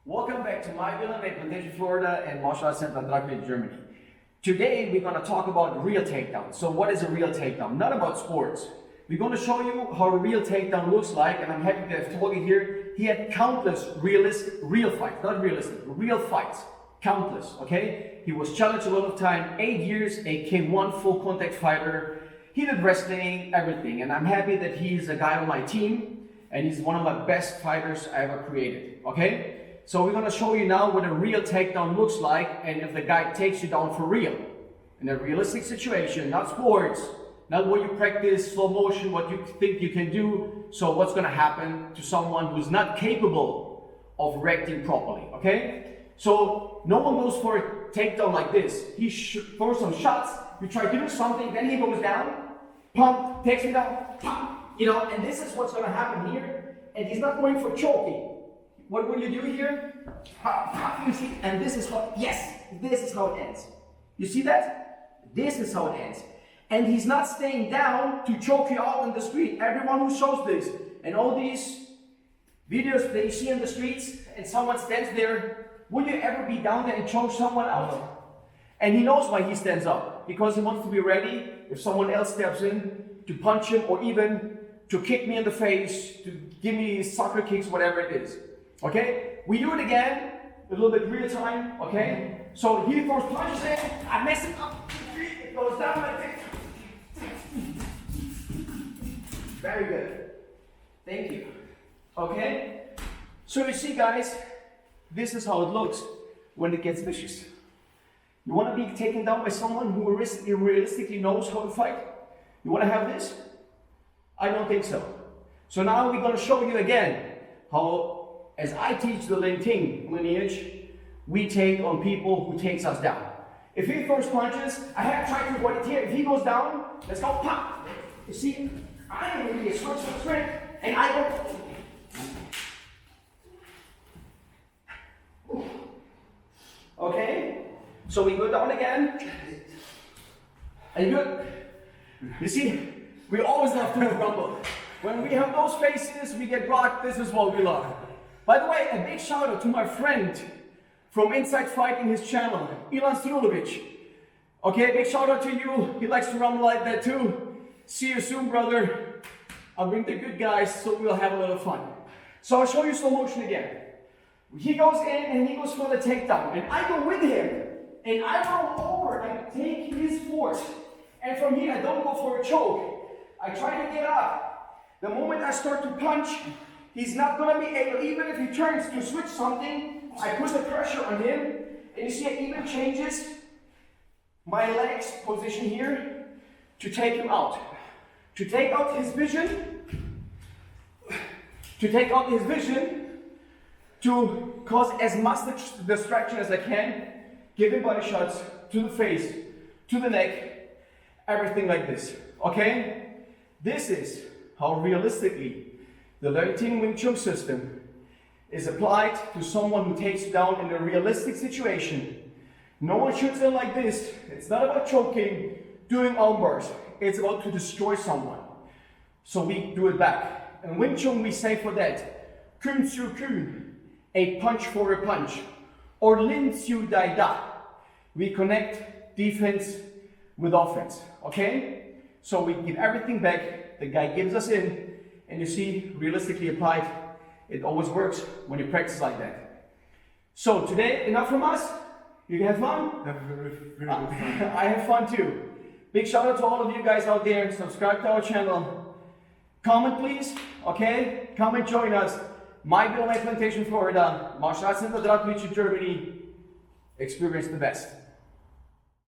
Welcome back to my villa in Plantation, Florida and Martial Arts Center Dracul, Germany. Today we're going to talk about real takedown. So what is a real takedown? Not about sports. We're going to show you how a real takedown looks like, and I'm happy to have Torge here. He had countless real fights. Countless, okay? He was challenged a lot of time, 8 years, a K1 full contact fighter. He did wrestling, everything, and I'm happy that he's a guy on my team, and he's one of my best fighters I ever created, okay? So we're going to show you now what a real takedown looks like, and if the guy takes you down for real. In a realistic situation, not sports, not what you practice, slow motion, what you think you can do. So what's going to happen to someone who's not capable of reacting properly, okay? So no one goes for a takedown like this. He throws some shots, you try to do something, then he goes down, pump, takes me down, pump, and this is what's going to happen here. And he's not going for choking. What will you do here? You see, and this is how, this is how it ends. You see that? This is how it ends. And he's not staying down to choke you out in the street. Everyone who shows this, and all these videos that you see in the streets, and someone stands there, will you ever be down there and choke someone out? And he knows why he stands up, because he wants to be ready if someone else steps in to punch him, or even to kick me in the face, to give me soccer kicks, whatever it is. Okay, we do it again, a little bit real time, okay? So he throws punches in, I mess it up, it goes down like this. Very good. Thank you. Okay? So you see, guys, this is how it looks when it gets vicious. You want to be taken down by someone who realistically knows how to fight? You want to have this? I don't think so. So now we're going to show you again how, as I teach the Ling Ting lineage, we take on people who takes us down. If he throws punches, I have tried to avoid it here. If he goes down, let's go pop. You see, I am really a switch of strength, and I go. Okay, so we go down again. Are you good? You see, we always love to rumble. When we have those faces, we get rocked. This is what we love. By the way, a big shout out to my friend from Inside Fighting, his channel, Ilan Strulovic. Okay, big shout out to you. He likes to rumble like that too. See you soon, brother. I'll bring the good guys so we'll have a little fun. So I'll show you slow motion again. He goes in and he goes for the takedown, and I go with him, and I roll over. I take his force, and from here I don't go for a choke. I try to get up. The moment I start to punch, he's not going to be able, even if he turns to switch something, I put the pressure on him, and you see it even changes my legs position here to take him out. To take out his vision, to cause as much distraction as I can, give him body shots to the face, to the neck, everything like this, okay? This is how realistically the Ling Ting Wing Chun system is applied to someone who takes you down in a realistic situation. No one shoots in like this. It's not about choking, doing arm bars. It's about to destroy someone. So we do it back. In Wing Chun we say for that, kun su kun, a punch for a punch, or lin su dai da. We connect defense with offense, okay? So we give everything back, the guy gives us in, and you see, realistically applied, it always works when you practice like that. So today, enough from us. You can have fun? I have fun too. Big shout out to all of you guys out there. Subscribe to our channel. Comment please, okay? Come and join us. My villa, Plantation, Florida. Martial Arts Center Dracul, Germany. Experience the best.